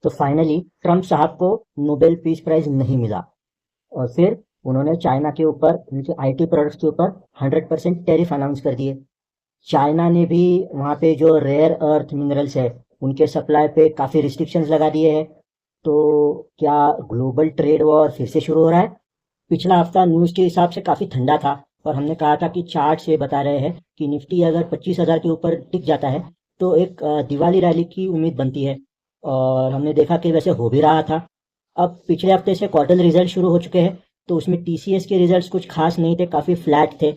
तो finally Trump साहब को नोबेल पीस प्राइज नहीं मिला और फिर उन्होंने चाइना के ऊपर, उनके आईटी प्रोडक्ट्स के ऊपर 100% टैरिफ अनाउंस कर दिए। चाइना ने भी वहाँ पे जो रेयर अर्थ मिनरल्स है उनके सप्लाई पे काफ़ी रिस्ट्रिक्शंस लगा दिए हैं। तो क्या ग्लोबल ट्रेड वॉर फिर से शुरू हो रहा है? पिछला हफ्ता न्यूज़ के हिसाब से काफ़ी ठंडा था और हमने कहा था कि चार्ट से बता रहे हैं कि निफ्टी अगर 25,000 के ऊपर टिक जाता है तो एक दिवाली रैली की उम्मीद बनती है और हमने देखा कि वैसे हो भी रहा था। अब पिछले हफ्ते से क्वार्टर रिजल्ट शुरू हो चुके हैं तो उसमें टीसीएस के रिजल्ट्स कुछ खास नहीं थे, काफ़ी फ्लैट थे।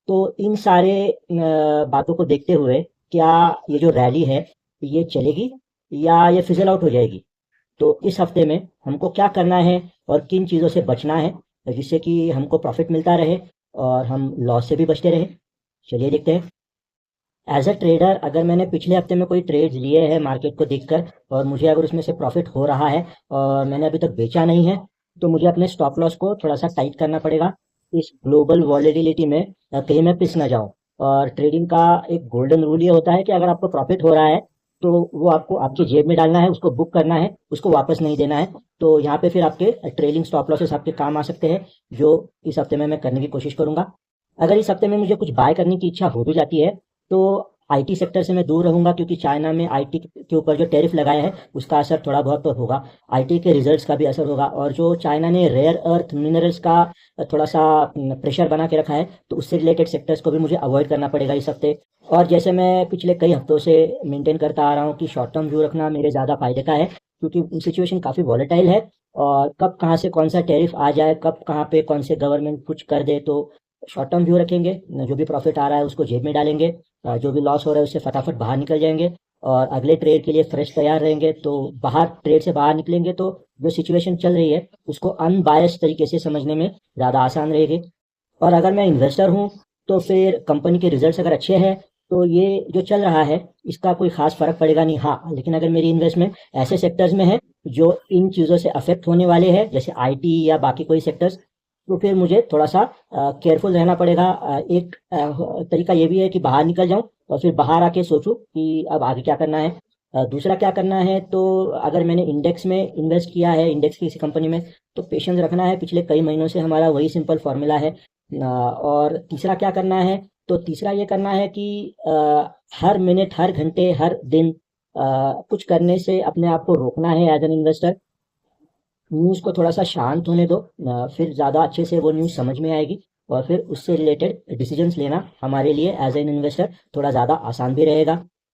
तो इन सारे बातों को देखते हुए क्या ये जो रैली है ये चलेगी या ये फिजल आउट हो जाएगी? तो इस हफ्ते में हमको क्या करना है और किन चीज़ों से बचना है जिससे कि हमको प्रॉफिट मिलता रहे और हम लॉस से भी बचते रहे, चलिए देखते हैं। एज अ ट्रेडर अगर मैंने पिछले हफ्ते में कोई ट्रेड्स लिए हैं मार्केट को देखकर और मुझे अगर उसमें से प्रॉफिट हो रहा है और मैंने अभी तक बेचा नहीं है तो मुझे अपने स्टॉप लॉस को थोड़ा सा टाइट करना पड़ेगा। इस ग्लोबल वॉलेटिलिटी में कहीं मैं पिस ना जाऊं। और ट्रेडिंग का एक गोल्डन रूल ये होता है कि अगर आपको प्रॉफिट हो रहा है तो वो आपको आपकी जेब में डालना है, उसको बुक करना है, उसको वापस नहीं देना है। तो यहाँ पे फिर आपके ट्रेलिंग स्टॉप लॉसेस आपके काम आ सकते हैं, जो इस हफ्ते में मैं करने की कोशिश करूंगा। अगर इस हफ्ते में मुझे कुछ बाय करने की इच्छा हो भी जाती है तो आईटी सेक्टर से मैं दूर रहूंगा क्योंकि चाइना में आईटी के ऊपर जो टैरिफ लगाया है उसका असर थोड़ा बहुत तो होगा। आईटी के रिजल्ट्स का भी असर होगा और जो चाइना ने रेयर अर्थ मिनरल्स का थोड़ा सा प्रेशर बना के रखा है तो उससे रिलेटेड सेक्टर्स को भी मुझे अवॉइड करना पड़ेगा इस हफ्ते। और जैसे मैं पिछले कई हफ्तों से मेंटेन करता आ रहा हूँ कि शॉर्ट टर्म व्यू रखना मेरे ज़्यादा फायदे का है क्योंकि सिचुएशन काफ़ी वॉलेटाइल है और कब कहाँ से कौन सा टैरिफ आ जाए, कब कहाँ पे कौन से गवर्नमेंट कुछ कर दे। तो शॉर्ट टर्म व्यू रखेंगे, जो भी प्रॉफिट आ रहा है उसको जेब में डालेंगे, जो भी लॉस हो रहा है उससे फटाफट बाहर निकल जाएंगे और अगले ट्रेड के लिए फ्रेश तैयार रहेंगे। तो बाहर ट्रेड से बाहर निकलेंगे तो जो सिचुएशन चल रही है उसको अनबायस्ड तरीके से समझने में ज़्यादा आसान रहेगी। और अगर मैं इन्वेस्टर हूँ तो फिर कंपनी के रिजल्ट्स अगर अच्छे हैं तो ये जो चल रहा है इसका कोई खास फर्क पड़ेगा नहीं। हाँ, लेकिन अगर मेरी इन्वेस्टमेंट ऐसे सेक्टर्स में है जो इन चीज़ों से अफेक्ट होने वाले हैं जैसे आईटी या बाकी कोई सेक्टर्स, तो फिर मुझे थोड़ा सा केयरफुल रहना पड़ेगा। एक तरीका ये भी है कि बाहर निकल जाऊं और फिर बाहर आके सोचूं कि अब आगे क्या करना है। दूसरा क्या करना है, तो अगर मैंने इंडेक्स में इन्वेस्ट किया है, इंडेक्स की किसी कंपनी में, तो पेशेंस रखना है। पिछले कई महीनों से हमारा वही सिंपल फॉर्मूला है। और तीसरा क्या करना है, तो तीसरा ये करना है कि हर मिनट, हर घंटे, हर दिन कुछ करने से अपने आप को रोकना है एज एन इन्वेस्टर। न्यूज़ को थोड़ा सा शांत होने दो, फिर ज़्यादा अच्छे से वो न्यूज़ समझ में आएगी और फिर उससे रिलेटेड डिसीजंस लेना हमारे लिए एज एन इन्वेस्टर थोड़ा ज़्यादा आसान भी रहेगा।